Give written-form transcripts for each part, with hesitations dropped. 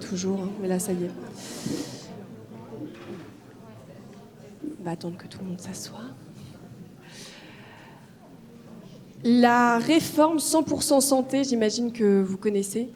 toujours, hein, mais là, ça y est. On va attendre que tout le monde s'assoie. La réforme 100% santé, j'imagine que vous connaissez.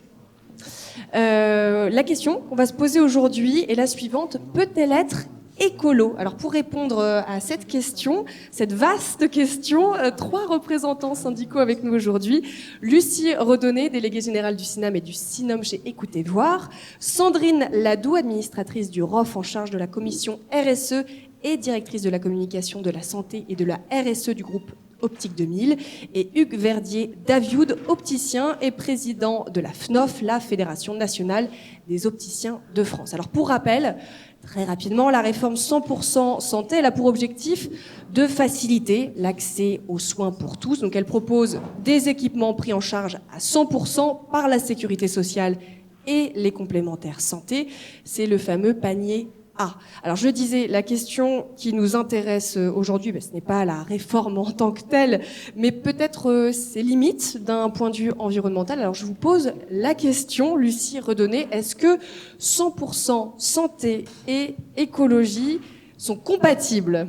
La question qu'on va se poser aujourd'hui est la suivante. Peut-elle être écolo? Alors pour répondre à cette question, cette vaste question, 3 représentants syndicaux avec nous aujourd'hui. Lucie Redonné, déléguée générale du CINAM et du CINOM chez Écoutez Voir. Sandrine Ladoux, administratrice du ROF en charge de la commission RSE et directrice de la communication de la santé et de la RSE du groupe Optique 2000, et Hugues Verdier-Davioud, opticien et président de la FNOF, la Fédération nationale des opticiens de France. Alors pour rappel, très rapidement, la réforme 100% santé, elle a pour objectif de faciliter l'accès aux soins pour tous. Donc elle propose des équipements pris en charge à 100% par la sécurité sociale et les complémentaires santé. C'est le fameux panier A. Alors je disais, la question qui nous intéresse aujourd'hui, ce n'est pas la réforme en tant que telle, mais peut-être ses limites d'un point de vue environnemental. Alors je vous pose la question, Lucie Redonné, est-ce que 100% santé et écologie sont compatibles?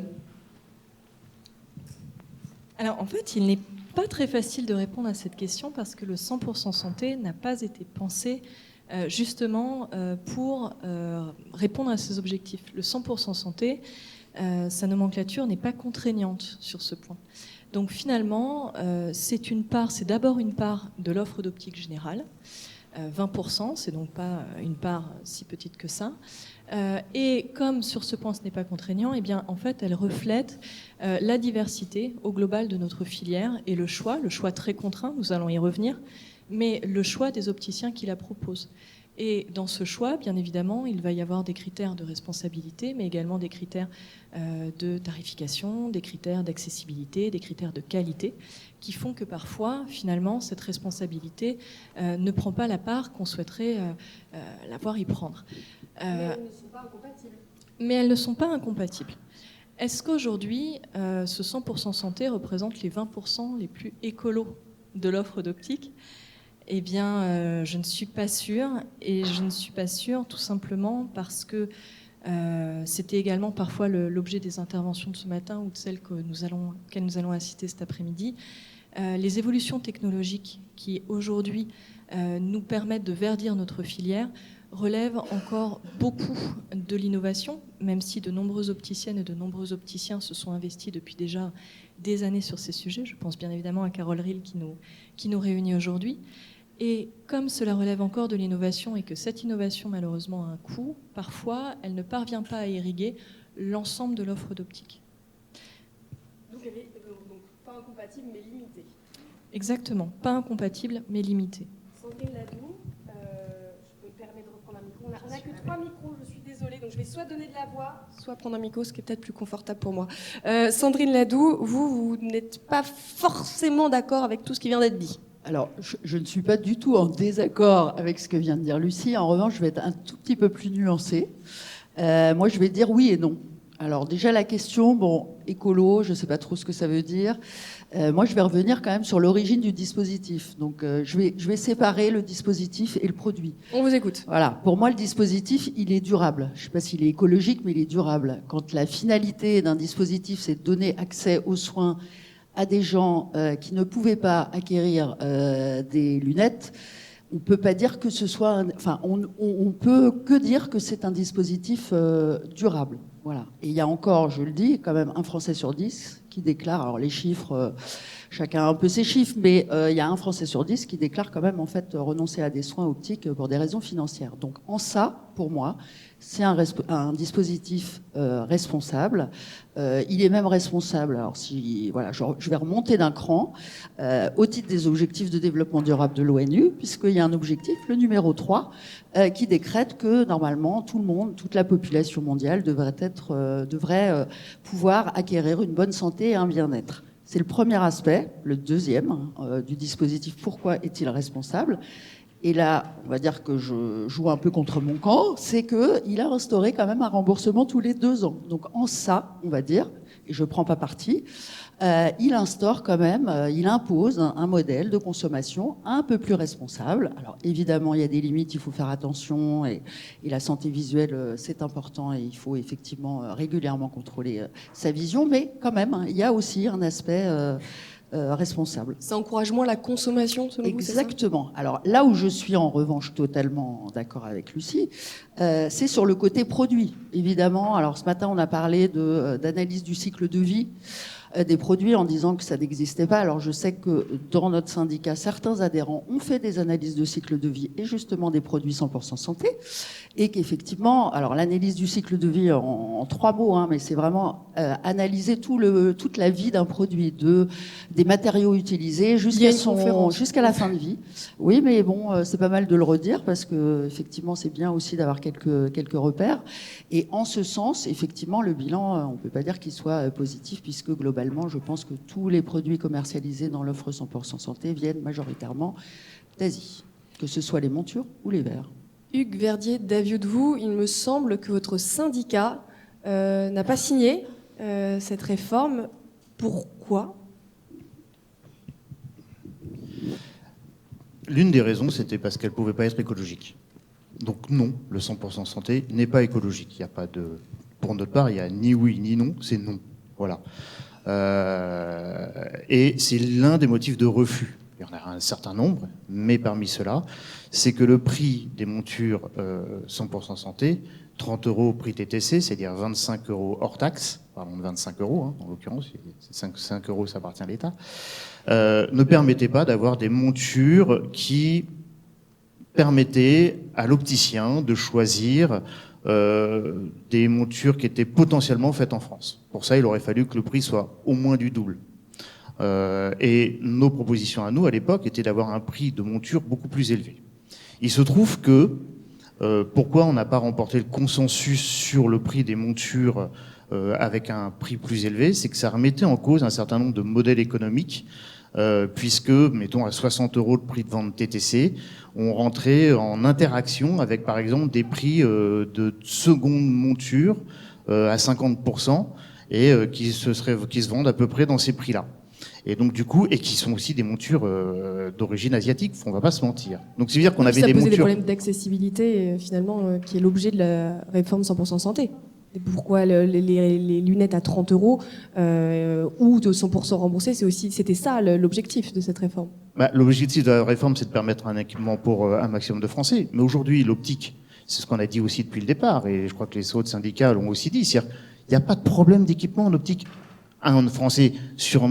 Alors en fait, il n'est pas très facile de répondre à cette question parce que le 100% santé n'a pas été pensé justement pour répondre à ces objectifs. Le 100% santé, sa nomenclature n'est pas contraignante sur ce point. Donc finalement, c'est d'abord une part de l'offre d'optique générale. 20%, c'est donc pas une part si petite que ça. Et comme sur ce point ce n'est pas contraignant, eh bien en fait elle reflète la diversité au global de notre filière et le choix très contraint, nous allons y revenir, mais le choix des opticiens qui la proposent. Et dans ce choix, bien évidemment, il va y avoir des critères de responsabilité, mais également des critères de tarification, des critères d'accessibilité, des critères de qualité, qui font que parfois, finalement, cette responsabilité ne prend pas la part qu'on souhaiterait la voir y prendre. Mais elles ne sont pas incompatibles. Mais elles ne sont pas incompatibles. Est-ce qu'aujourd'hui, ce 100% santé représente les 20% les plus écolos de l'offre d'optique ? Eh bien, je ne suis pas sûre, et je ne suis pas sûre tout simplement parce que c'était également parfois l'objet des interventions de ce matin ou de celles auxquelles nous allons assister cet après-midi. Les évolutions technologiques qui aujourd'hui nous permettent de verdir notre filière relèvent encore beaucoup de l'innovation, même si de nombreuses opticiennes et de nombreux opticiens se sont investis depuis déjà des années sur ces sujets. Je pense bien évidemment à Carole Rill qui nous réunit aujourd'hui. Et comme cela relève encore de l'innovation et que cette innovation malheureusement a un coût, parfois elle ne parvient pas à irriguer l'ensemble de l'offre d'optique. Donc elle est pas incompatible mais limitée. Exactement, pas incompatible mais limitée. Sandrine Ladoux, je me permets de reprendre un micro. On n'a que 3 micros, je suis désolée, donc je vais soit donner de la voix, soit prendre un micro, ce qui est peut-être plus confortable pour moi. Sandrine Ladoux, vous n'êtes pas forcément d'accord avec tout ce qui vient d'être dit. Alors, je ne suis pas du tout en désaccord avec ce que vient de dire Lucie. En revanche, je vais être un tout petit peu plus nuancée. Moi, je vais dire oui et non. Alors déjà, la question, écolo, je ne sais pas trop ce que ça veut dire. Moi, je vais revenir quand même sur l'origine du dispositif. Donc, je vais séparer le dispositif et le produit. On vous écoute. Voilà. Pour moi, le dispositif, il est durable. Je ne sais pas s'il est écologique, mais il est durable. Quand la finalité d'un dispositif, c'est de donner accès aux soins à des gens qui ne pouvaient pas acquérir des lunettes, on peut pas dire que ce soit, on peut que dire que c'est un dispositif durable. Voilà. Et il y a encore, je le dis, quand même 1 Français sur 10 qui déclare, alors les chiffres, chacun a un peu ses chiffres, mais il y a 1 Français sur 10 qui déclare quand même en fait renoncer à des soins optiques pour des raisons financières. Donc en ça, pour moi, c'est un dispositif responsable. Il est même responsable, alors je vais remonter d'un cran, au titre des objectifs de développement durable de l'ONU, puisqu'il y a un objectif, le numéro 3, qui décrète que normalement tout le monde, toute la population mondiale devrait pouvoir acquérir une bonne santé et un bien-être. C'est le premier aspect. Le deuxième du dispositif, pourquoi est-il responsable ? et là, on va dire que je joue un peu contre mon camp, c'est qu'il a instauré quand même un remboursement tous les 2 ans. Donc en ça, on va dire, et je ne prends pas parti, il instaure quand même, il impose un modèle de consommation un peu plus responsable. Alors évidemment, il y a des limites, il faut faire attention, et la santé visuelle, c'est important, et il faut effectivement régulièrement contrôler sa vision, mais quand même, hein, il y a aussi un aspect responsable. Ça encourage moins la consommation, selon vous, c'est ça ? Exactement. Alors là où je suis en revanche totalement d'accord avec Lucie, c'est sur le côté produit. Évidemment, alors ce matin on a parlé d'analyse du cycle de vie des produits en disant que ça n'existait pas. Alors je sais que dans notre syndicat, certains adhérents ont fait des analyses de cycle de vie et justement des produits 100% santé, et qu'effectivement, alors l'analyse du cycle de vie en 3 mots, hein, mais c'est vraiment analyser toute la vie d'un produit, des matériaux utilisés jusqu'à la fin de vie. Oui, mais bon, c'est pas mal de le redire parce que effectivement, c'est bien aussi d'avoir quelques repères. Et en ce sens, effectivement, le bilan, on peut pas dire qu'il soit positif puisque globalement, je pense que tous les produits commercialisés dans l'offre 100% santé viennent majoritairement d'Asie, que ce soit les montures ou les verres. Hugues Verdier, d'avis de vous, il me semble que votre syndicat n'a pas signé cette réforme. Pourquoi ? L'une des raisons, c'était parce qu'elle ne pouvait pas être écologique. Donc non, le 100% santé n'est pas écologique. Il y a pas de, pour notre part, il n'y a ni oui ni non, c'est non. Voilà. Et c'est l'un des motifs de refus. Il y en a un certain nombre, mais parmi ceux-là, c'est que le prix des montures 100% santé, 30 € prix TTC, c'est-à-dire 25 € hors taxe, parlons de 25 € hein, en l'occurrence, 5 € ça appartient à l'État, ne permettait pas d'avoir des montures qui permettaient à l'opticien de choisir des montures qui étaient potentiellement faites en France. Pour ça, il aurait fallu que le prix soit au moins du double. Et nos propositions à nous, à l'époque, étaient d'avoir un prix de monture beaucoup plus élevé. Il se trouve que, pourquoi on n'a pas remporté le consensus sur le prix des montures avec un prix plus élevé, c'est que ça remettait en cause un certain nombre de modèles économiques, puisque, mettons, à 60 € le prix de vente TTC, on rentrait en interaction avec, par exemple, des prix de seconde monture à 50%, et qui se vendent à peu près dans ces prix-là. Et donc du coup, et qui sont aussi des montures d'origine asiatique, on va pas se mentir. Donc c'est dire qu'on avait des montures. Ça posait des problèmes d'accessibilité finalement, qui est l'objet de la réforme 100% santé. Et pourquoi les lunettes à 30 € ou de 100% remboursées, c'était ça l'objectif de cette réforme. L'objectif de la réforme, c'est de permettre un équipement pour un maximum de Français. Mais aujourd'hui, l'optique, c'est ce qu'on a dit aussi depuis le départ, et je crois que les autres syndicats l'ont aussi dit, c'est-à-dire il n'y a pas de problème d'équipement en optique. Un Français sur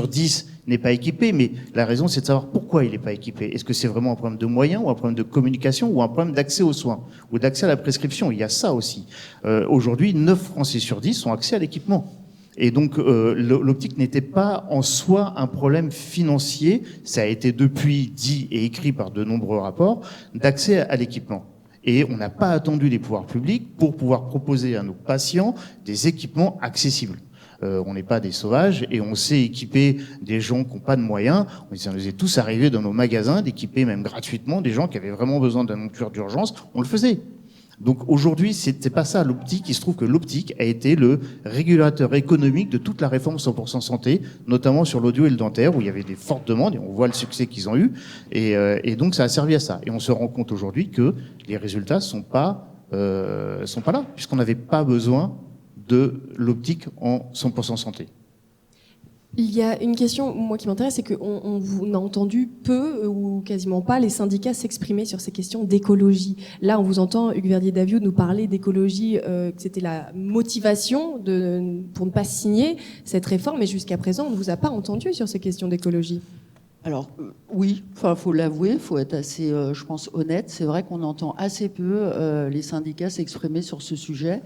10 n'est pas équipé, mais la raison, c'est de savoir pourquoi il n'est pas équipé. Est-ce que c'est vraiment un problème de moyens, ou un problème de communication, ou un problème d'accès aux soins, ou d'accès à la prescription? Il y a ça aussi. Aujourd'hui, 9 Français sur 10 ont accès à l'équipement. Et donc, l'optique n'était pas en soi un problème financier, ça a été depuis dit et écrit par de nombreux rapports, d'accès à l'équipement. Et on n'a pas attendu les pouvoirs publics pour pouvoir proposer à nos patients des équipements accessibles. On n'est pas des sauvages et on sait équiper des gens qui n'ont pas de moyens. On nous est tous arrivés dans nos magasins d'équiper même gratuitement des gens qui avaient vraiment besoin d'un monture d'urgence. On le faisait. Donc aujourd'hui, c'est pas ça l'optique. Il se trouve que l'optique a été le régulateur économique de toute la réforme 100% santé, notamment sur l'audio et le dentaire, où il y avait des fortes demandes et on voit le succès qu'ils ont eu. Et donc ça a servi à ça. Et on se rend compte aujourd'hui que les résultats sont pas là, puisqu'on n'avait pas besoin de l'optique en 100% santé. Il y a une question, moi, qui m'intéresse, c'est qu'on a entendu peu ou quasiment pas les syndicats s'exprimer sur ces questions d'écologie. Là, on vous entend, Hugues Verdier-Davioud, nous parler d'écologie, que c'était la motivation pour ne pas signer cette réforme, mais jusqu'à présent, on ne vous a pas entendu sur ces questions d'écologie. Alors oui, faut l'avouer, faut être assez, je pense, honnête. C'est vrai qu'on entend assez peu les syndicats s'exprimer sur ce sujet.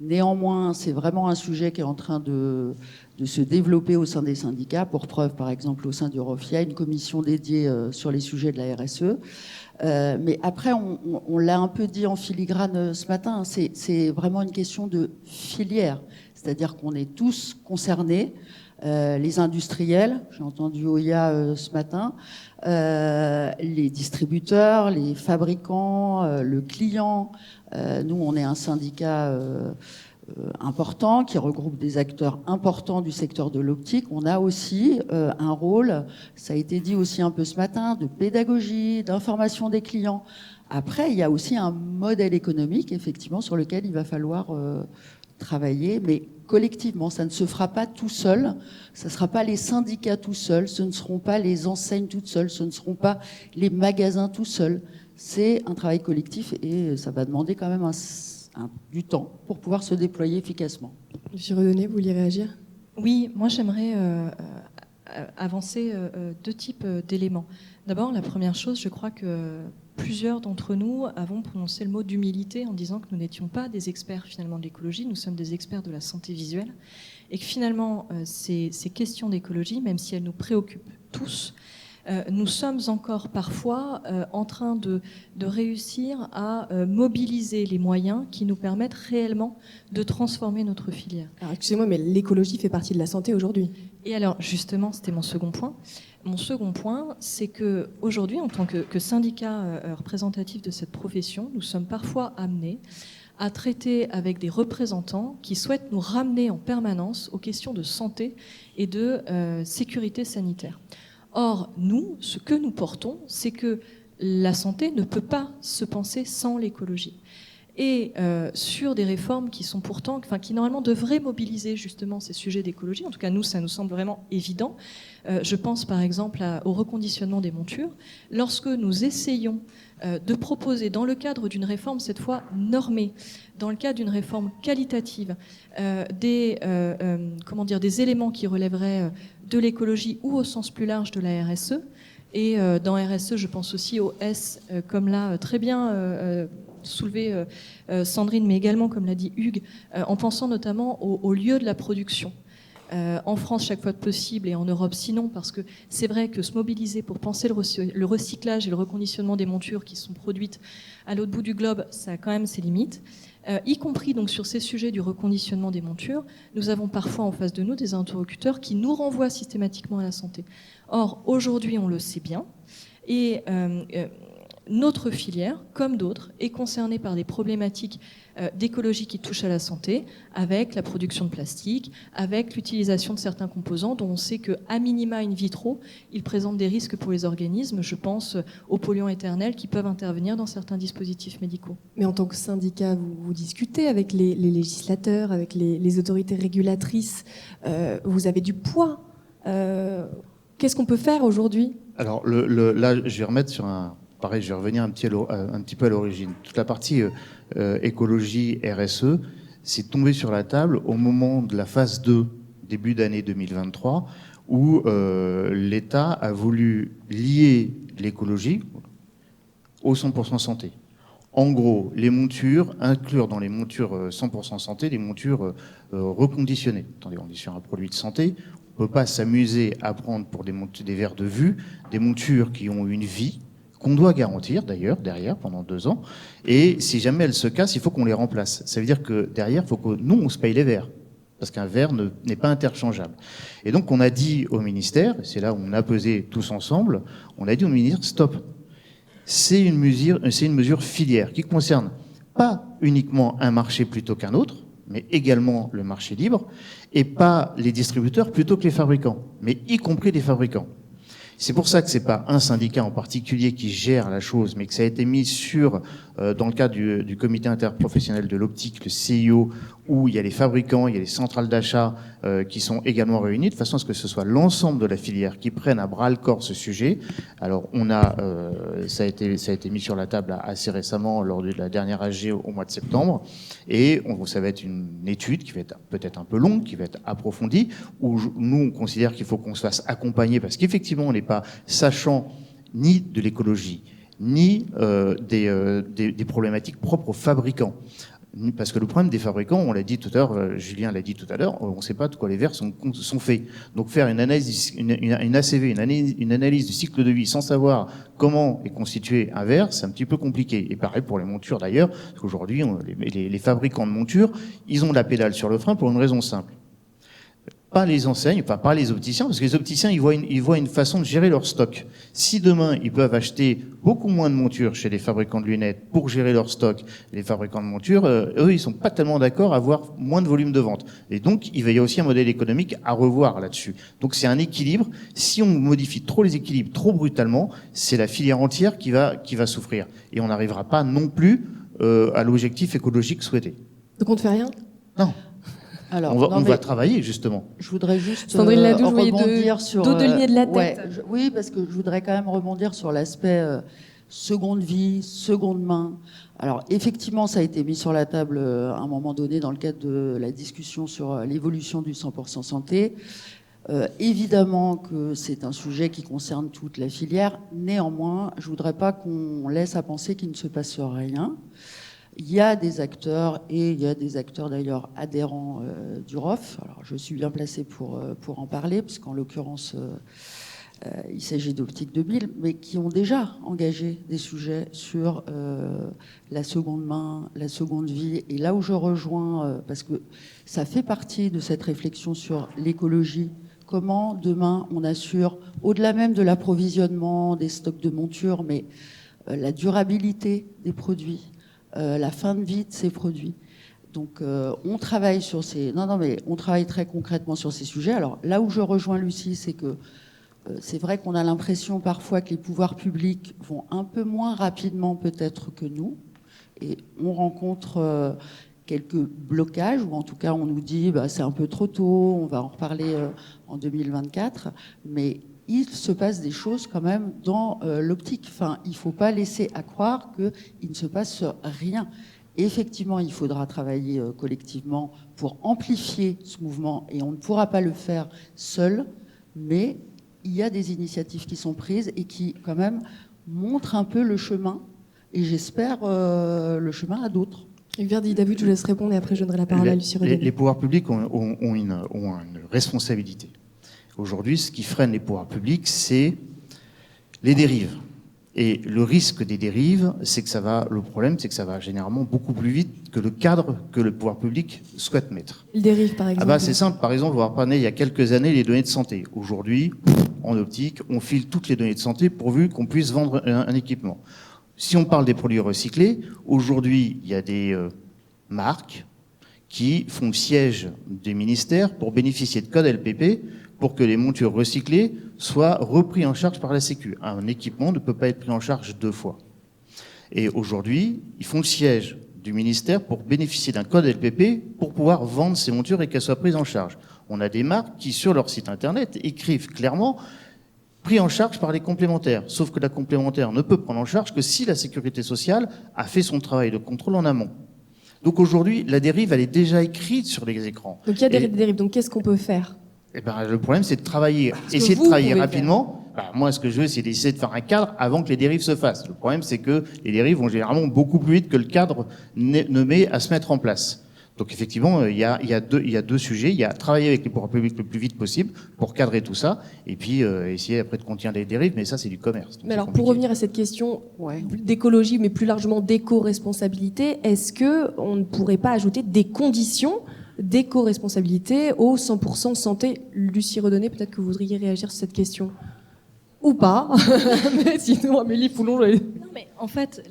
Néanmoins, c'est vraiment un sujet qui est en train de se développer au sein des syndicats. Pour preuve, par exemple, au sein du ROFIA, une commission dédiée sur les sujets de la RSE. Mais après, on l'a un peu dit en filigrane ce matin, c'est vraiment une question de filière. C'est-à-dire qu'on est tous concernés. les industriels, j'ai entendu Oya ce matin, les distributeurs, les fabricants, le client. Nous, on est un syndicat important qui regroupe des acteurs importants du secteur de l'optique. On a aussi un rôle, ça a été dit aussi un peu ce matin, de pédagogie, d'information des clients. Après, il y a aussi un modèle économique, effectivement, sur lequel il va falloir travailler, mais collectivement. Ça ne se fera pas tout seul, ce ne sera pas les syndicats tout seuls, ce ne seront pas les enseignes toutes seules, ce ne seront pas les magasins tout seuls. C'est un travail collectif et ça va demander quand même du temps pour pouvoir se déployer efficacement. Monsieur Redonnet, vous vouliez réagir ? Oui, moi j'aimerais avancer deux types d'éléments. D'abord, la première chose, je crois que plusieurs d'entre nous avons prononcé le mot d'humilité en disant que nous n'étions pas des experts finalement de l'écologie, nous sommes des experts de la santé visuelle, et que finalement ces questions d'écologie, même si elles nous préoccupent tous, nous sommes encore parfois en train de réussir à mobiliser les moyens qui nous permettent réellement de transformer notre filière. Alors excusez-moi, mais l'écologie fait partie de la santé aujourd'hui. Et alors justement, c'était mon second point. Mon second point, c'est qu'aujourd'hui, en tant que syndicat représentatif de cette profession, nous sommes parfois amenés à traiter avec des représentants qui souhaitent nous ramener en permanence aux questions de santé et de sécurité sanitaire. Or, nous, ce que nous portons, c'est que la santé ne peut pas se penser sans l'écologie. Et sur des réformes qui sont pourtant, qui normalement devraient mobiliser justement ces sujets d'écologie, en tout cas nous, ça nous semble vraiment évident. Je pense par exemple au reconditionnement des montures. Lorsque nous essayons de proposer, dans le cadre d'une réforme cette fois normée, dans le cadre d'une réforme qualitative, des éléments qui relèveraient de l'écologie ou au sens plus large de la RSE, et dans RSE je pense aussi au S, comme l'a très bien soulevé Sandrine, mais également, comme l'a dit Hugues, en pensant notamment au lieu de la production. En France, chaque fois que possible, et en Europe, sinon, parce que c'est vrai que se mobiliser pour penser le recyclage et le reconditionnement des montures qui sont produites à l'autre bout du globe, ça a quand même ses limites. Y compris donc sur ces sujets du reconditionnement des montures, nous avons parfois en face de nous des interlocuteurs qui nous renvoient systématiquement à la santé. Or, aujourd'hui, on le sait bien, et notre filière, comme d'autres, est concernée par des problématiques d'écologie qui touchent à la santé, avec la production de plastique, avec l'utilisation de certains composants dont on sait qu'à minima in vitro, ils présentent des risques pour les organismes. Je pense aux polluants éternels qui peuvent intervenir dans certains dispositifs médicaux. Mais en tant que syndicat, vous discutez avec les législateurs, avec les autorités régulatrices, vous avez du poids. Qu'est-ce qu'on peut faire aujourd'hui ? Alors là, je vais remettre sur un... Pareil, je vais revenir un petit peu à l'origine. Toute la partie écologie, RSE, c'est tombé sur la table au moment de la phase 2, début d'année 2023, où l'État a voulu lier l'écologie au 100% santé. En gros, les montures, inclure dans les montures 100% santé, des montures reconditionnées. Attendez, on est sur un produit de santé, on ne peut pas s'amuser à prendre pour des verres de vue, des montures qui ont une vie, qu'on doit garantir d'ailleurs derrière pendant 2 ans, et si jamais elles se cassent, il faut qu'on les remplace. Ça veut dire que derrière, il faut que nous, on se paye les verres, parce qu'un verre n'est pas interchangeable. Et donc on a dit au ministère, c'est là où on a pesé tous ensemble, on a dit au ministère, stop, c'est une mesure filière qui concerne pas uniquement un marché plutôt qu'un autre, mais également le marché libre, et pas les distributeurs plutôt que les fabricants, mais y compris les fabricants. C'est pour ça que c'est pas un syndicat en particulier qui gère la chose, mais que ça a été mis dans le cadre du comité interprofessionnel de l'optique, le CIO, où il y a les fabricants, il y a les centrales d'achat qui sont également réunis, de façon à ce que ce soit l'ensemble de la filière qui prenne à bras le corps ce sujet. Alors ça a été mis sur la table assez récemment lors de la dernière AG au mois de septembre, et ça va être une étude qui va être peut-être un peu longue, qui va être approfondie, où nous on considère qu'il faut qu'on se fasse accompagner, parce qu'effectivement on n'est pas sachant ni de l'écologie, ni des problématiques propres aux fabricants. Parce que le problème des fabricants, on l'a dit tout à l'heure, Julien l'a dit tout à l'heure, on ne sait pas de quoi les verres sont faits. Donc faire une analyse, une ACV, une analyse du cycle de vie sans savoir comment est constitué un verre, c'est un petit peu compliqué. Et pareil pour les montures d'ailleurs, parce qu'aujourd'hui, les fabricants de montures, ils ont la pédale sur le frein pour une raison simple. pas les enseignes, enfin pas les opticiens, parce que les opticiens, ils voient une façon de gérer leur stock. Si demain, ils peuvent acheter beaucoup moins de montures chez les fabricants de lunettes pour gérer leur stock, les fabricants de montures, eux, ils sont pas tellement d'accord à avoir moins de volume de vente. Et donc, il va y avoir aussi un modèle économique à revoir là-dessus. Donc, c'est un équilibre. Si on modifie trop les équilibres trop brutalement, c'est la filière entière qui va souffrir. Et on n'arrivera pas non plus à l'objectif écologique souhaité. Donc, on ne fait rien? Non. Alors, on va travailler, justement. Je voudrais juste Sandrine Ladoux, rebondir sur... dos de lignée de la tête. Ouais, oui, parce que je voudrais quand même rebondir sur l'aspect seconde vie, seconde main. Alors, effectivement, ça a été mis sur la table à un moment donné dans le cadre de la discussion sur l'évolution du 100% santé. Évidemment que c'est un sujet qui concerne toute la filière. Néanmoins, je voudrais pas qu'on laisse à penser qu'il ne se passe rien. Il y a des acteurs, et il y a des acteurs d'ailleurs adhérents du ROF. Alors, je suis bien placée pour en parler, puisqu'en l'occurrence, il s'agit d'Optique 2000, mais qui ont déjà engagé des sujets sur la seconde main, la seconde vie. Et là où je rejoins, parce que ça fait partie de cette réflexion sur l'écologie, comment demain on assure, au-delà même de l'approvisionnement, des stocks de montures, mais la durabilité des produits, la fin de vie de ces produits. Donc, on travaille sur on travaille très concrètement sur ces sujets. Alors, là où je rejoins Lucie, c'est que c'est vrai qu'on a l'impression parfois que les pouvoirs publics vont un peu moins rapidement peut-être que nous. Et on rencontre quelques blocages, ou en tout cas, on nous dit c'est un peu trop tôt, on va en reparler en 2024. Mais il se passe des choses quand même dans l'optique. Enfin, il ne faut pas laisser à croire qu'il ne se passe rien. Effectivement, il faudra travailler collectivement pour amplifier ce mouvement, et on ne pourra pas le faire seul, mais il y a des initiatives qui sont prises et qui, quand même, montrent un peu le chemin, et j'espère le chemin à d'autres. Verdi, David, je vous laisse répondre et après je donnerai la parole à Lucie Redon. Les pouvoirs publics ont une responsabilité. Aujourd'hui, ce qui freine les pouvoirs publics, c'est les dérives. Et le risque des dérives, le problème, c'est que ça va généralement beaucoup plus vite que le cadre que le pouvoir public souhaite mettre. Il dérive, par exemple. C'est simple. Par exemple, on va reprendre il y a quelques années les données de santé. Aujourd'hui, en optique, on file toutes les données de santé pourvu qu'on puisse vendre un équipement. Si on parle des produits recyclés, aujourd'hui, il y a des marques qui font siège des ministères pour bénéficier de codes LPP pour que les montures recyclées soient reprises en charge par la Sécu. Un équipement ne peut pas être pris en charge 2 fois. Et aujourd'hui, ils font siège du ministère pour bénéficier d'un code LPP pour pouvoir vendre ces montures et qu'elles soient prises en charge. On a des marques qui, sur leur site internet, écrivent clairement pris en charge par les complémentaires. Sauf que la complémentaire ne peut prendre en charge que si la sécurité sociale a fait son travail de contrôle en amont. Donc aujourd'hui, la dérive, elle est déjà écrite sur les écrans. Donc il y a des dérives. Donc qu'est-ce qu'on peut faire ? Le problème, c'est de travailler, essayer de travailler rapidement. Moi, ce que je veux, c'est d'essayer de faire un cadre avant que les dérives se fassent. Le problème, c'est que les dérives vont généralement beaucoup plus vite que le cadre ne met à se mettre en place. Donc effectivement, il y a deux sujets. Il y a travailler avec les pouvoirs publics le plus vite possible pour cadrer tout ça, et puis essayer après de contenir les dérives, mais ça c'est du commerce. Mais alors pour revenir à cette question d'écologie, mais plus largement d'éco-responsabilité, est-ce que on ne pourrait pas ajouter des conditions d'éco-responsabilité au 100% santé? Lucie Redonné, peut-être que vous voudriez réagir sur cette question. Ou pas. Mais sinon, Amélie Poulon... Non, mais en fait,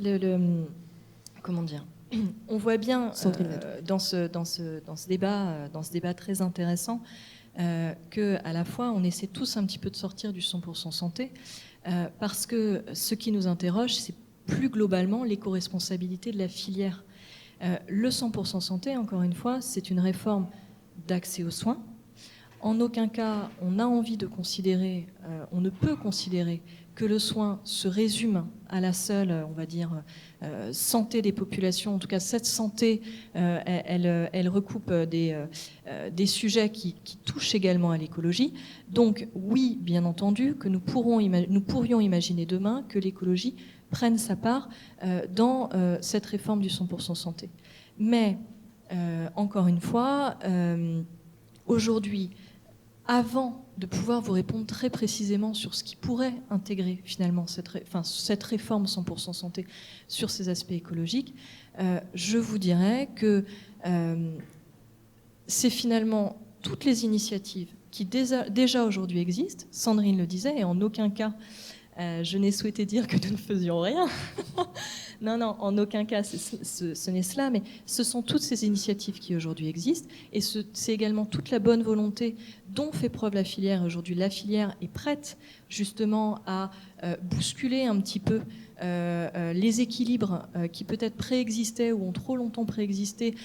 comment dire, on voit bien dans ce débat très intéressant que à la fois on essaie tous un petit peu de sortir du 100% santé parce que ce qui nous interroge, c'est plus globalement l'éco-responsabilité de la filière. Le 100% santé, encore une fois, c'est une réforme d'accès aux soins. En aucun cas, on a envie de considérer, on ne peut considérer que le soin se résume à la seule, on va dire, santé des populations. En tout cas, cette santé, elle recoupe des sujets qui touchent également à l'écologie. Donc, oui, bien entendu, que nous pourrions imaginer demain que l'écologie prenne sa part dans cette réforme du 100% santé. Mais, encore une fois, aujourd'hui, avant de pouvoir vous répondre très précisément sur ce qui pourrait intégrer finalement cette réforme 100% santé sur ces aspects écologiques, je vous dirais que c'est finalement toutes les initiatives qui déjà aujourd'hui existent, Sandrine le disait, et en aucun cas je n'ai souhaité dire que nous ne faisions rien. Non, en aucun cas ce n'est cela, mais ce sont toutes ces initiatives qui aujourd'hui existent, et c'est également toute la bonne volonté dont fait preuve la filière. Aujourd'hui, la filière est prête justement à bousculer un petit peu les équilibres qui peut-être préexistaient ou ont trop longtemps préexisté,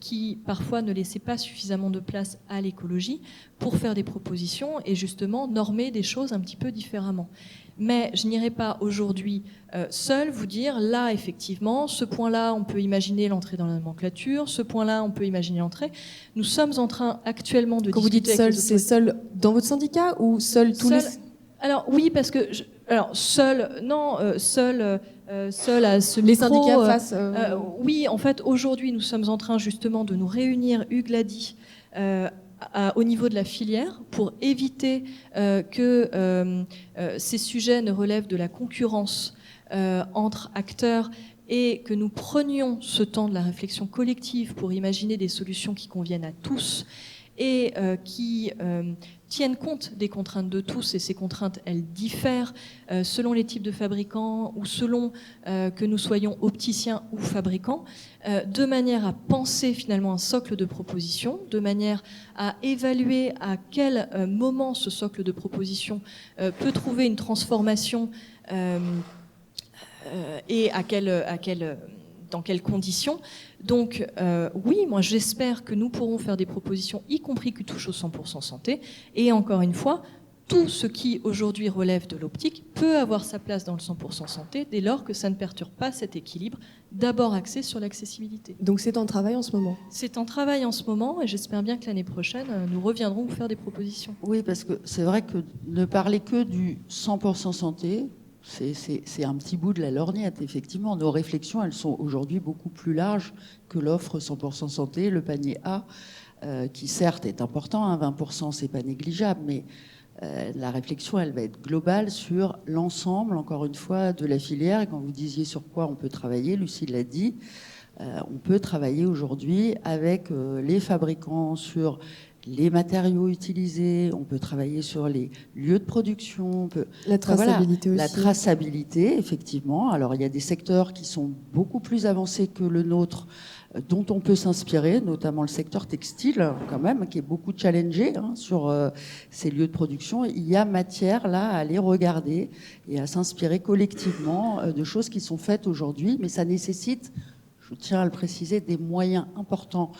qui parfois ne laissaient pas suffisamment de place à l'écologie, pour faire des propositions et justement normer des choses un petit peu différemment. Mais je n'irai pas aujourd'hui seule vous dire, là effectivement, ce point-là, on peut imaginer l'entrée dans la nomenclature, ce point-là, on peut imaginer l'entrée. Nous sommes en train actuellement de discuter... Quand vous dites seul, c'est seul dans votre syndicat ou seul tous les... Alors oui, parce que... seul à ce les micro, syndicats face... Oui, en fait, aujourd'hui, nous sommes en train justement de nous réunir, Hugues l'a dit, au niveau de la filière pour éviter que ces sujets ne relèvent de la concurrence entre acteurs et que nous prenions ce temps de la réflexion collective pour imaginer des solutions qui conviennent à tous et qui tiennent compte des contraintes de tous, et ces contraintes, elles diffèrent selon les types de fabricants ou selon que nous soyons opticiens ou fabricants, de manière à penser finalement un socle de propositions, de manière à évaluer à quel moment ce socle de propositions peut trouver une transformation et dans quelles conditions. Donc oui, moi j'espère que nous pourrons faire des propositions, y compris qui touchent au 100% santé. Et encore une fois, tout ce qui aujourd'hui relève de l'optique peut avoir sa place dans le 100% santé dès lors que ça ne perturbe pas cet équilibre, d'abord axé sur l'accessibilité. Donc c'est en travail en ce moment. C'est en travail en ce moment et j'espère bien que l'année prochaine, nous reviendrons vous faire des propositions. Oui, parce que c'est vrai que ne parler que du 100% santé, c'est un petit bout de la lorgnette, effectivement. Nos réflexions, elles sont aujourd'hui beaucoup plus larges que l'offre 100% santé, le panier A, qui certes est important, hein, 20% c'est pas négligeable, mais la réflexion, elle va être globale sur l'ensemble, encore une fois, de la filière. Et quand vous disiez sur quoi on peut travailler, Lucie l'a dit, on peut travailler aujourd'hui avec les fabricants sur les matériaux utilisés, on peut travailler sur les lieux de production, la traçabilité aussi. La traçabilité, effectivement. Alors, il y a des secteurs qui sont beaucoup plus avancés que le nôtre, dont on peut s'inspirer, notamment le secteur textile, quand même, qui est beaucoup challengé sur ces lieux de production. Il y a matière, là, à les regarder et à s'inspirer collectivement de choses qui sont faites aujourd'hui, mais ça nécessite, je tiens à le préciser, des moyens importants.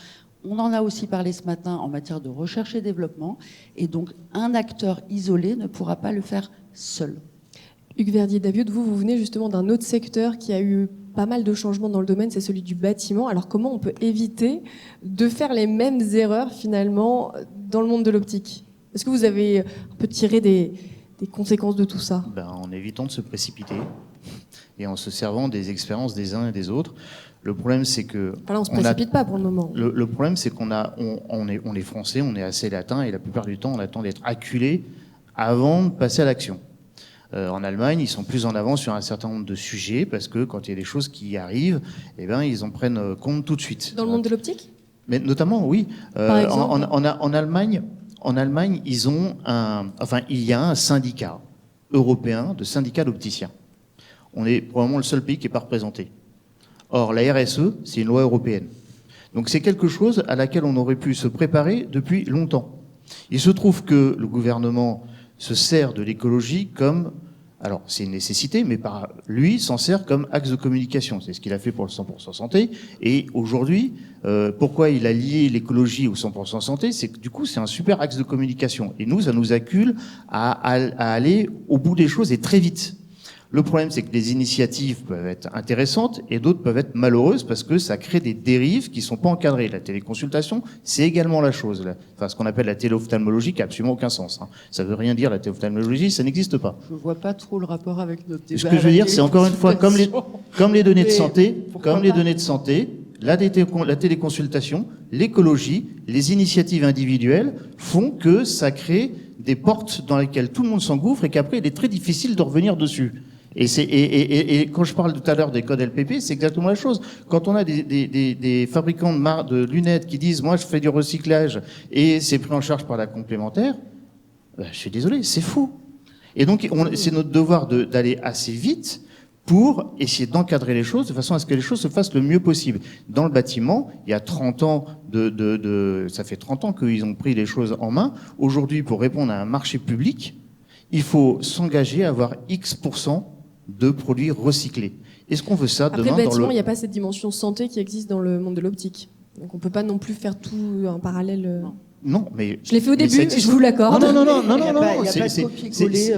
On en a aussi parlé ce matin en matière de recherche et développement, et donc un acteur isolé ne pourra pas le faire seul. Hugues Verdier-Daviud, vous venez justement d'un autre secteur qui a eu pas mal de changements dans le domaine, c'est celui du bâtiment. Alors comment on peut éviter de faire les mêmes erreurs finalement dans le monde de l'optique ? Est-ce que vous avez un peu tiré des conséquences de tout ça ? En évitant de se précipiter et en se servant des expériences des uns et des autres. Le problème, c'est que... Enfin là, on ne se précipite pas pour le moment. Le problème, c'est qu'on est français, on est assez latin, et la plupart du temps, on attend d'être acculé avant de passer à l'action. En Allemagne, ils sont plus en avance sur un certain nombre de sujets, parce que quand il y a des choses qui arrivent, ils en prennent compte tout de suite. Dans le monde de l'optique ? Mais notamment, oui. Par exemple en Allemagne, il y a un syndicat européen de syndicats d'opticiens. On est probablement le seul pays qui n'est pas représenté. Or, la RSE, c'est une loi européenne. Donc c'est quelque chose à laquelle on aurait pu se préparer depuis longtemps. Il se trouve que le gouvernement se sert de l'écologie comme... Alors, c'est une nécessité, mais lui s'en sert comme axe de communication. C'est ce qu'il a fait pour le 100% santé. Et aujourd'hui, pourquoi il a lié l'écologie au 100% santé ? C'est que du coup, c'est un super axe de communication. Et nous, ça nous accule à aller au bout des choses et très vite. Le problème, c'est que les initiatives peuvent être intéressantes et d'autres peuvent être malheureuses parce que ça crée des dérives qui ne sont pas encadrées. La téléconsultation, c'est également la chose. Enfin, ce qu'on appelle la téléophtalmologie qui n'a absolument aucun sens. Ça ne veut rien dire, la téléophtalmologie, ça n'existe pas. Je ne vois pas trop le rapport avec notre débat. Ce que je veux dire, c'est encore une fois, comme les données de santé, la téléconsultation, l'écologie, les initiatives individuelles font que ça crée des portes dans lesquelles tout le monde s'engouffre et qu'après, il est très difficile de revenir dessus. Et quand je parle tout à l'heure des codes LPP, c'est exactement la chose. Quand on a des fabricants de lunettes qui disent « moi je fais du recyclage et c'est pris en charge par la complémentaire », je suis désolé, c'est faux. Et donc c'est notre devoir d'aller assez vite pour essayer d'encadrer les choses de façon à ce que les choses se fassent le mieux possible. Dans le bâtiment, il y a 30 ans, ça fait 30 ans qu'ils ont pris les choses en main. Aujourd'hui, pour répondre à un marché public, il faut s'engager à avoir X% de produits recyclés. Est-ce qu'on veut ça Après, demain le bâtiment, il n'y a pas cette dimension santé qui existe dans le monde de l'optique. Donc on ne peut pas non plus faire tout en parallèle. Non, mais... Je l'ai fait au début, je vous l'accorde. Non, Il n'y a pas de copier-coller.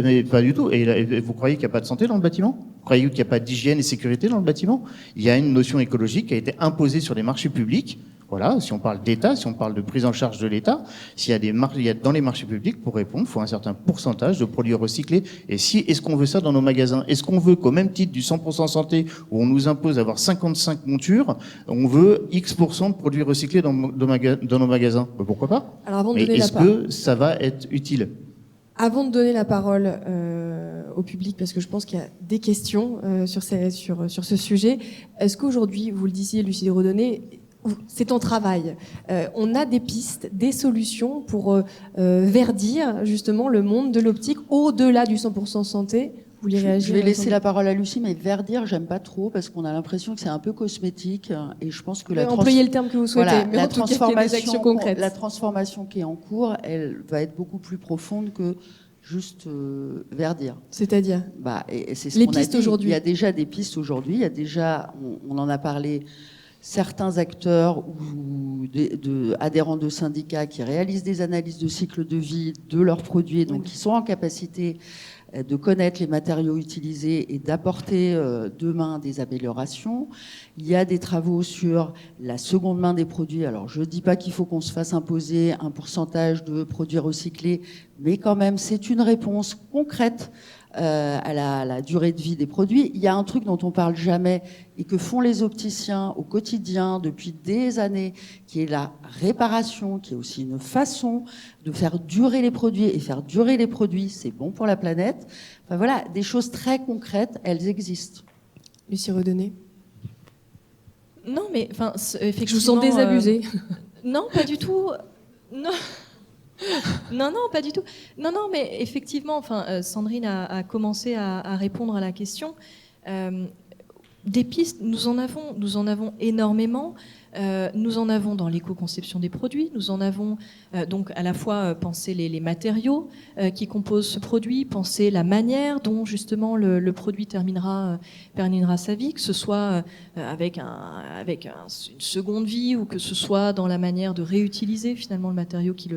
Mais pas du tout. Et vous croyez qu'il n'y a pas de santé dans le bâtiment ? Vous croyez qu'il n'y a pas d'hygiène et sécurité dans le bâtiment ? Il y a une notion écologique qui a été imposée sur les marchés publics. Voilà, si on parle d'État, si on parle de prise en charge de l'État, s'il y a dans les marchés publics, pour répondre, il faut un certain pourcentage de produits recyclés. Et est-ce qu'on veut ça dans nos magasins ? Est-ce qu'on veut qu'au même titre du 100% santé, où on nous impose d'avoir 55 montures, on veut X% de produits recyclés dans nos magasins ? Pourquoi pas ? Alors, avant de Mais donner est-ce que ça va être utile ? Avant de donner la parole au public, parce que je pense qu'il y a des questions sur ce sujet, est-ce qu'aujourd'hui, vous le disiez, Lucie Redonné, c'est en travail. On a des pistes, des solutions pour verdir justement le monde de l'optique au-delà du 100% santé. Vous voulez réagir ? Je vais laisser la parole à Lucie, mais verdir, j'aime pas trop parce qu'on a l'impression que c'est un peu cosmétique et je pense que employez le terme que vous souhaitez, voilà, mais en tout cas, qu'il y ait des actions concrètes. La transformation qui est en cours, elle va être beaucoup plus profonde que juste verdir. C'est-à-dire et c'est ce les qu'on a pistes dit. aujourd'hui. Il y a déjà des pistes aujourd'hui. Il y a déjà, on en a parlé. Certains acteurs ou adhérents de syndicats qui réalisent des analyses de cycle de vie de leurs produits, donc qui sont en capacité de connaître les matériaux utilisés et d'apporter demain des améliorations. Il y a des travaux sur la seconde main des produits. Alors, je ne dis pas qu'il faut qu'on se fasse imposer un pourcentage de produits recyclés, mais quand même, c'est une réponse concrète à la durée de vie des produits. Il y a un truc dont on parle jamais et que font les opticiens au quotidien depuis des années, qui est la réparation, qui est aussi une façon de faire durer les produits. Et faire durer les produits, c'est bon pour la planète. Enfin voilà, des choses très concrètes, elles existent. Lucie Redonné. Non, mais effectivement. Je vous sens désabusée. Non, pas du tout. Non. Non, pas du tout. Non, mais effectivement, Sandrine a commencé à répondre à la question. Des pistes, nous en avons énormément. Nous en avons dans l'éco-conception des produits. Nous en avons donc à la fois penser les matériaux qui composent ce produit, penser la manière dont justement le produit terminera sa vie, que ce soit avec une seconde vie ou que ce soit dans la manière de réutiliser finalement le matériau qui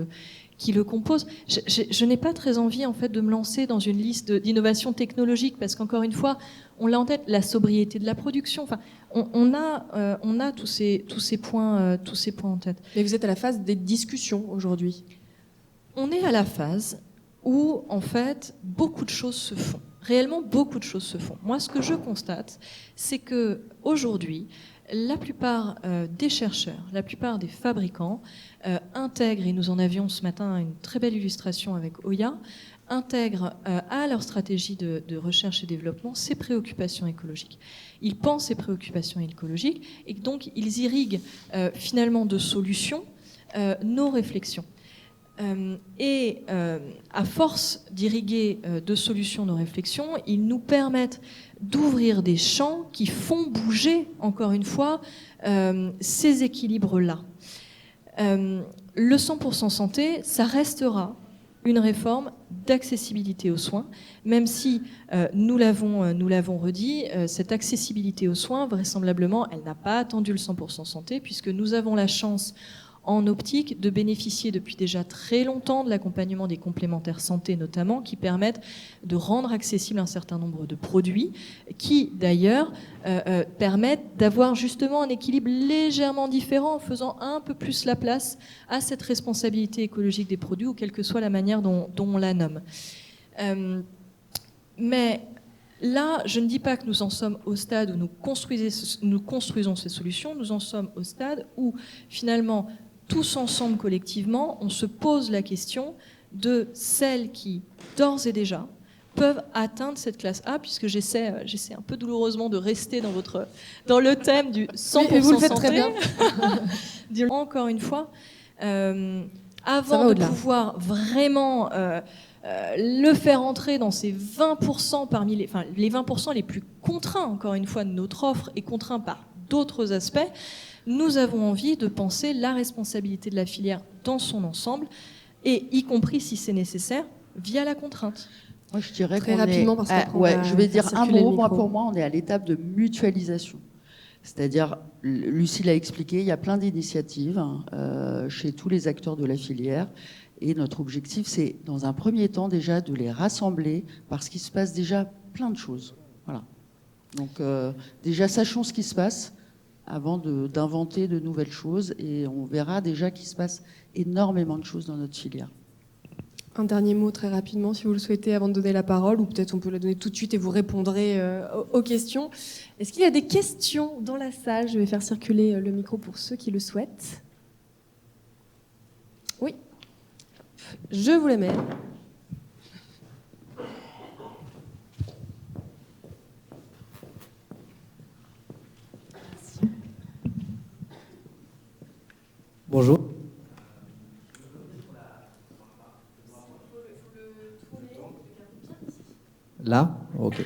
le compose. Je n'ai pas très envie en fait de me lancer dans une liste d'innovations technologiques parce qu'encore une fois, on l'a en tête, la sobriété de la production. Enfin, on a tous ces points en tête. Mais vous êtes à la phase des discussions aujourd'hui. On est à la phase où en fait beaucoup de choses se font. Réellement, beaucoup de choses se font. Moi, ce que je constate, c'est que aujourd'hui, la plupart des chercheurs, la plupart des fabricants intègrent, et nous en avions ce matin une très belle illustration avec Oya, intègrent à leur stratégie de recherche et développement ces préoccupations écologiques. Ils pensent ces préoccupations écologiques et donc ils irriguent finalement de solutions nos réflexions. À force d'irriguer de solutions nos réflexions, ils nous permettent d'ouvrir des champs qui font bouger, encore une fois, ces équilibres-là. Le 100% santé, ça restera une réforme d'accessibilité aux soins, même si, nous l'avons redit, cette accessibilité aux soins, vraisemblablement, elle n'a pas attendu le 100% santé, puisque nous avons la chance en optique de bénéficier depuis déjà très longtemps de l'accompagnement des complémentaires santé notamment, qui permettent de rendre accessible un certain nombre de produits, qui d'ailleurs permettent d'avoir justement un équilibre légèrement différent en faisant un peu plus la place à cette responsabilité écologique des produits, ou quelle que soit la manière dont on la nomme. Mais là, je ne dis pas que nous en sommes au stade où nous construisons ces solutions, nous en sommes au stade où finalement tous ensemble, collectivement, on se pose la question de celles qui, d'ores et déjà, peuvent atteindre cette classe A, puisque j'essaie un peu douloureusement de rester dans le thème du 100% Oui, vous le faites santé. très bien. Encore une fois, avant de pouvoir vraiment le faire entrer dans ces 20% parmi les 20% les plus contraints, encore une fois, de notre offre et contraints par d'autres aspects, nous avons envie de penser la responsabilité de la filière dans son ensemble, et y compris, si c'est nécessaire, via la contrainte. Moi, je dirais très rapidement, parce qu'après, je vais dire un mot. Moi, pour moi, on est à l'étape de mutualisation. C'est-à-dire, Lucie l'a expliqué, il y a plein d'initiatives chez tous les acteurs de la filière. Et notre objectif, c'est, dans un premier temps, déjà, de les rassembler, parce qu'il se passe déjà plein de choses. Voilà. Donc, déjà, sachons ce qui se passe avant d'inventer de nouvelles choses. Et on verra déjà qu'il se passe énormément de choses dans notre filière. Un dernier mot très rapidement, si vous le souhaitez, avant de donner la parole, ou peut-être on peut la donner tout de suite et vous répondrez aux questions. Est-ce qu'il y a des questions dans la salle? Je vais faire circuler le micro pour ceux qui le souhaitent. Oui. Je vous les mets. Bonjour. Là, ok.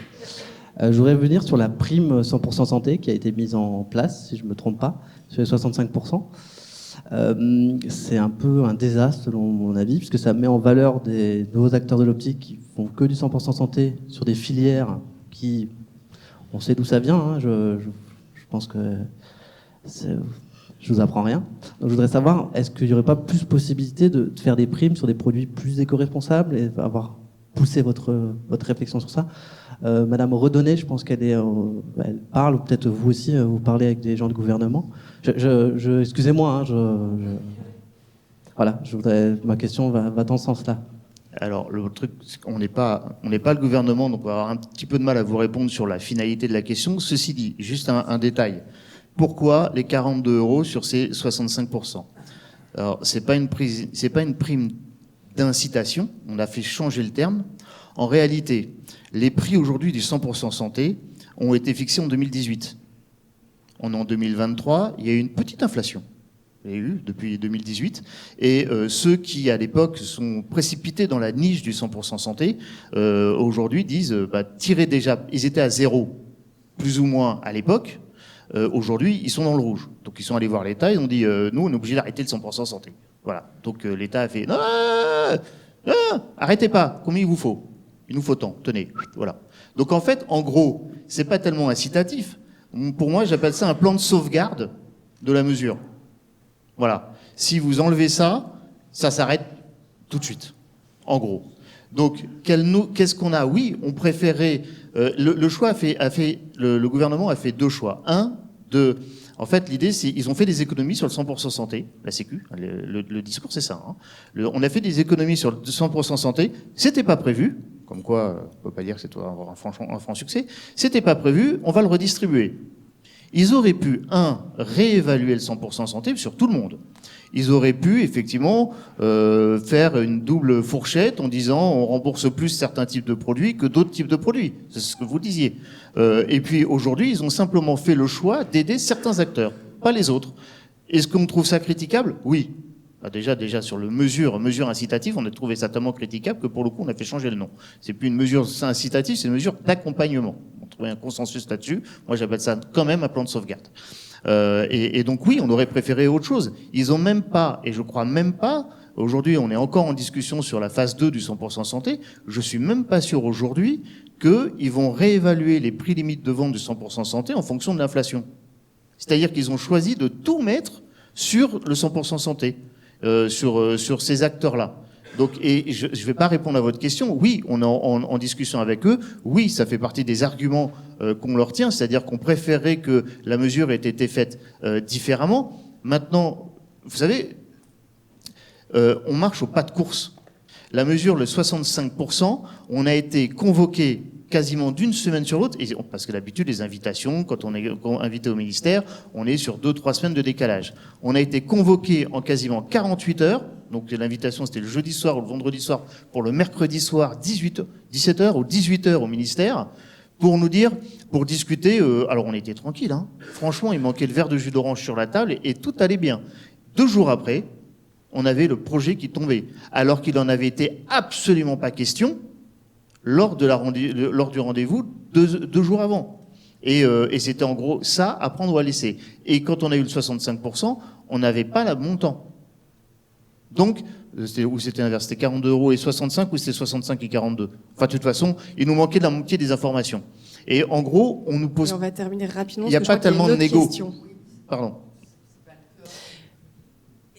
Je voudrais venir sur la prime 100% santé qui a été mise en place, si je ne me trompe pas, sur les 65%. C'est un peu un désastre, selon mon avis, puisque ça met en valeur des nouveaux acteurs de l'optique qui font que du 100% santé sur des filières qui... On sait d'où ça vient, hein, je pense que je vous apprends rien. Donc je voudrais savoir, est-ce qu'il n'y aurait pas plus possibilité de faire des primes sur des produits plus éco-responsables et avoir poussé votre réflexion sur ça. Madame Redonnet, je pense qu'elle elle parle, ou peut-être vous aussi, vous parlez avec des gens du gouvernement. Excusez-moi, voilà, ma question va dans ce sens-là. Alors, le truc, c'est qu'on n'est pas le gouvernement, donc on va avoir un petit peu de mal à vous répondre sur la finalité de la question. Ceci dit, juste un détail. Pourquoi les 42 € sur ces 65%? Alors, c'est pas une prime d'incitation, on a fait changer le terme. En réalité, les prix aujourd'hui du 100% santé ont été fixés en 2018. On est en 2023, il y a eu une petite inflation. Il y a eu depuis 2018. Et ceux qui, à l'époque, sont précipités dans la niche du 100% santé, aujourd'hui disent, tirez déjà, ils étaient à 0, plus ou moins à l'époque. Aujourd'hui, ils sont dans le rouge. Donc, ils sont allés voir l'État, ils ont dit, nous, on est obligé d'arrêter le 100% santé. Voilà. Donc, l'État a fait, non, arrêtez pas, combien il vous faut? Il nous faut tant, tenez, voilà. Donc, en fait, en gros, c'est pas tellement incitatif. Pour moi, j'appelle ça un plan de sauvegarde de la mesure. Voilà. Si vous enlevez ça, ça s'arrête tout de suite. En gros. Donc, qu'est-ce qu'on a? Oui, on préférait... le choix le gouvernement a fait deux choix. En fait, l'idée, c'est ils ont fait des économies sur le 100% santé, la Sécu. Le discours, c'est ça. Hein. On a fait des économies sur le 100% santé. C'était pas prévu. Comme quoi, on peut pas dire que c'est avoir un franc succès. C'était pas prévu. On va le redistribuer. Ils auraient pu, réévaluer le 100% santé sur tout le monde. Ils auraient pu, effectivement, faire une double fourchette en disant on rembourse plus certains types de produits que d'autres types de produits. C'est ce que vous disiez. Et puis, aujourd'hui, ils ont simplement fait le choix d'aider certains acteurs, pas les autres. Est-ce qu'on trouve ça critiquable? Oui. Déjà, sur le mesure incitative, on a trouvé ça tellement critiquable que, pour le coup, on a fait changer le nom. C'est plus une mesure incitative, c'est une mesure d'accompagnement. On a trouvé un consensus là-dessus. Moi, j'appelle ça quand même un plan de sauvegarde. Et donc oui, on aurait préféré autre chose. Ils ont même pas, et je crois même pas, aujourd'hui on est encore en discussion sur la phase 2 du 100% santé, je suis même pas sûr aujourd'hui qu'ils vont réévaluer les prix limites de vente du 100% santé en fonction de l'inflation. C'est-à-dire qu'ils ont choisi de tout mettre sur le 100% santé, sur ces acteurs-là. Donc, et je ne vais pas répondre à votre question. Oui, on est en discussion avec eux. Oui, ça fait partie des arguments qu'on leur tient, c'est-à-dire qu'on préférait que la mesure ait été faite différemment. Maintenant, vous savez, on marche au pas de course. La mesure, le 65%, on a été convoqué quasiment d'une semaine sur l'autre, parce que d'habitude, les invitations, quand on est invité au ministère, on est sur 2-3 semaines de décalage. On a été convoqué en quasiment 48 heures, donc l'invitation c'était le jeudi soir ou le vendredi soir, pour le mercredi soir, 17h ou 18h au ministère, pour discuter, alors on était tranquille, hein. Franchement, il manquait le verre de jus d'orange sur la table et tout allait bien. 2 jours après, on avait le projet qui tombait, alors qu'il n'en avait été absolument pas question lors du rendez-vous 2 jours avant. Et c'était en gros ça, à prendre ou à laisser. Et quand on a eu le 65%, on n'avait pas le montant. Donc, c'était inverse, c'était 42 € et 65 ou c'était 65 et 42. Enfin, de toute façon, il nous manquait la moitié des informations. Et en gros, on nous pose... Et on va terminer rapidement. Il n'y a pas tellement de négo. Pardon.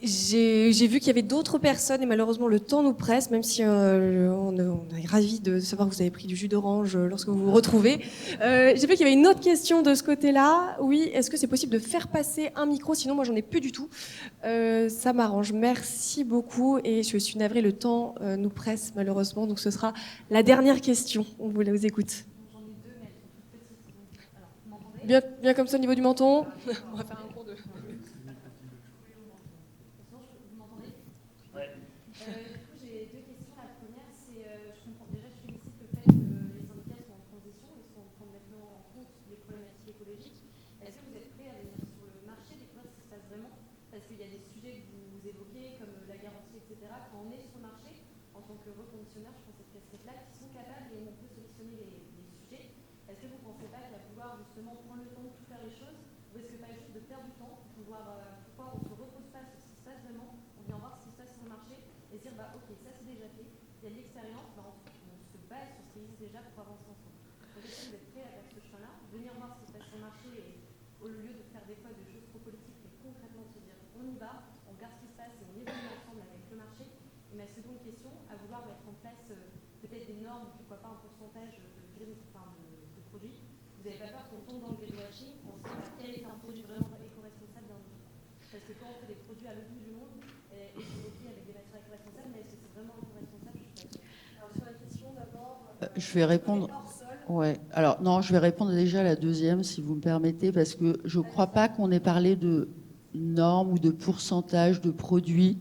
J'ai vu qu'il y avait d'autres personnes et malheureusement le temps nous presse, même si on est ravis de savoir que vous avez pris du jus d'orange lorsque vous vous retrouvez. J'ai vu qu'il y avait une autre question de ce côté-là. Oui, est-ce que c'est possible de faire passer un micro? Sinon, moi, j'en ai plus du tout. Ça m'arrange. Merci beaucoup. Et je suis navrée, le temps nous presse malheureusement. Donc ce sera la dernière question. On vous écoute. Bien comme ça au niveau du menton. On va faire un cours de... Je vais répondre. Ouais. Alors non, je vais répondre déjà à la deuxième, si vous me permettez, parce que je ne crois pas qu'on ait parlé de normes ou de pourcentage de produits.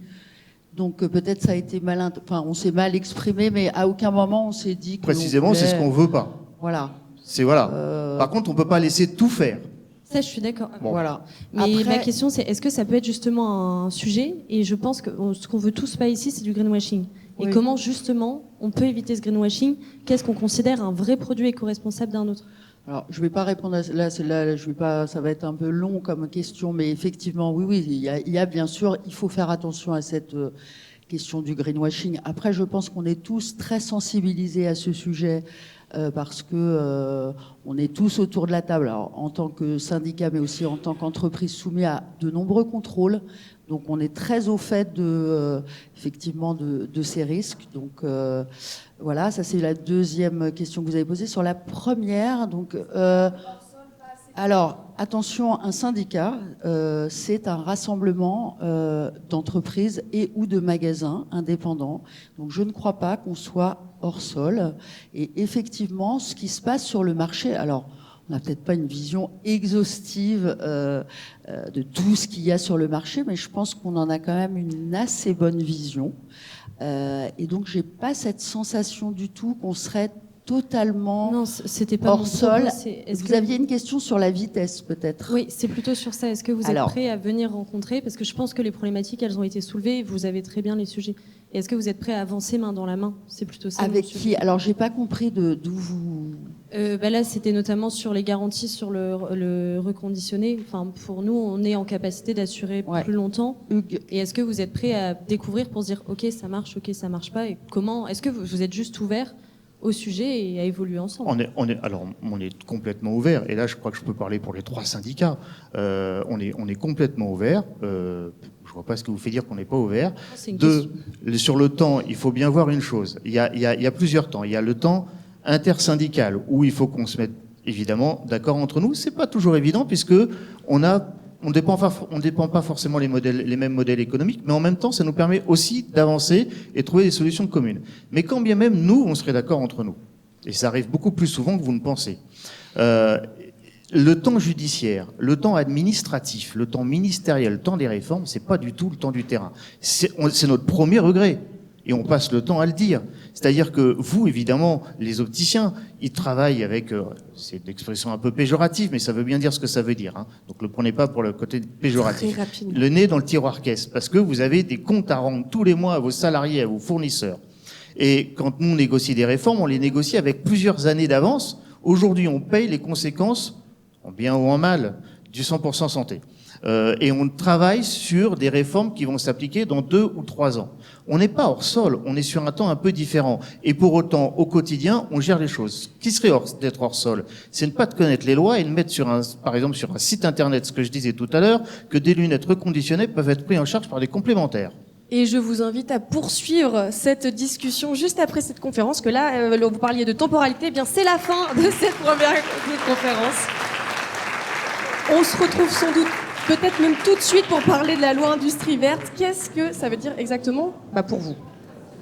Donc peut-être ça a été malin. Enfin, on s'est mal exprimé, mais à aucun moment on s'est dit que précisément, c'est ce qu'on veut pas. Voilà. C'est voilà. Par contre, on peut pas laisser tout faire. Ça, je suis d'accord. Bon. Voilà. Mais Après, ma question, c'est est-ce que ça peut être justement un sujet? Et je pense que ce qu'on veut tous pas ici, c'est du greenwashing. Et Oui. comment justement on peut éviter ce greenwashing? Qu'est-ce qu'on considère un vrai produit éco-responsable d'un autre? Alors, je vais pas répondre à là, je vais pas, ça va être un peu long comme question, mais effectivement, oui, il y a bien sûr, il faut faire attention à cette question du greenwashing. Après, je pense qu'on est tous très sensibilisés à ce sujet parce que on est tous autour de la table, alors, en tant que syndicat, mais aussi en tant qu'entreprise soumise à de nombreux contrôles. Donc, on est très au fait effectivement de ces risques. Donc, voilà, ça c'est la deuxième question que vous avez posée. Sur la première, donc, alors attention, un syndicat, c'est un rassemblement d'entreprises et ou de magasins indépendants. Donc, je ne crois pas qu'on soit hors sol. Et effectivement, ce qui se passe sur le marché, alors. On n'a peut-être pas une vision exhaustive de tout ce qu'il y a sur le marché, mais je pense qu'on en a quand même une assez bonne vision. Et donc, j'ai pas cette sensation du tout qu'on serait totalement Non, c'était pas hors mon sol. propos, Vous aviez une question sur la vitesse, peut-être? Oui, c'est plutôt sur ça. Est-ce que vous êtes prêt à venir rencontrer? Parce que je pense que les problématiques, elles ont été soulevées et vous avez très bien les sujets. Et est-ce que vous êtes prêt à avancer main dans la main? C'est plutôt ça. Avec qui? Alors, j'ai pas compris d'où vous... Là, c'était notamment sur les garanties sur le reconditionné. Enfin, pour nous, on est en capacité d'assurer plus longtemps. Hugues. Et est-ce que vous êtes prêt à découvrir pour se dire, OK, ça marche, OK, ça marche pas? Et comment? Est-ce que vous êtes juste ouvert au sujet et à évoluer ensemble? On est complètement ouvert. Et là, je crois que je peux parler pour les 3 syndicats. On est complètement ouvert. Je vois pas ce que vous fait dire qu'on n'est pas ouvert. Sur le temps, il faut bien voir une chose. Il y a plusieurs temps. Il y a le temps intersyndical où il faut qu'on se mette évidemment d'accord entre nous. C'est pas toujours évident puisque on dépend pas forcément les mêmes modèles économiques, mais en même temps, ça nous permet aussi d'avancer et trouver des solutions communes. Mais quand bien même nous, on serait d'accord entre nous. Et ça arrive beaucoup plus souvent que vous ne pensez. Le temps judiciaire, le temps administratif, le temps ministériel, le temps des réformes, c'est pas du tout le temps du terrain. C'est notre premier regret. Et on passe le temps à le dire. C'est-à-dire que vous, évidemment, les opticiens, ils travaillent avec, c'est une expression un peu péjorative, mais ça veut bien dire ce que ça veut dire. Hein. Donc le prenez pas pour le côté péjoratif. Très rapidement. Le nez dans le tiroir caisse, parce que vous avez des comptes à rendre tous les mois à vos salariés, à vos fournisseurs. Et quand nous négocions des réformes, on les négocie avec plusieurs années d'avance. Aujourd'hui, on paye les conséquences, en bien ou en mal, du 100% santé. Et on travaille sur des réformes qui vont s'appliquer dans 2 ou 3 ans. On n'est pas hors sol, on est sur un temps un peu différent. Et pour autant, au quotidien, on gère les choses. Ce qui serait d'être hors sol, c'est ne pas de connaître les lois et de mettre par exemple sur un site internet, ce que je disais tout à l'heure, que des lunettes reconditionnées peuvent être prises en charge par des complémentaires. Et je vous invite à poursuivre cette discussion juste après cette conférence, que là, vous parliez de temporalité, eh bien c'est la fin de cette première conférence. On se retrouve sans doute, peut-être même tout de suite, pour parler de la loi industrie verte. Qu'est-ce que ça veut dire exactement pour vous ?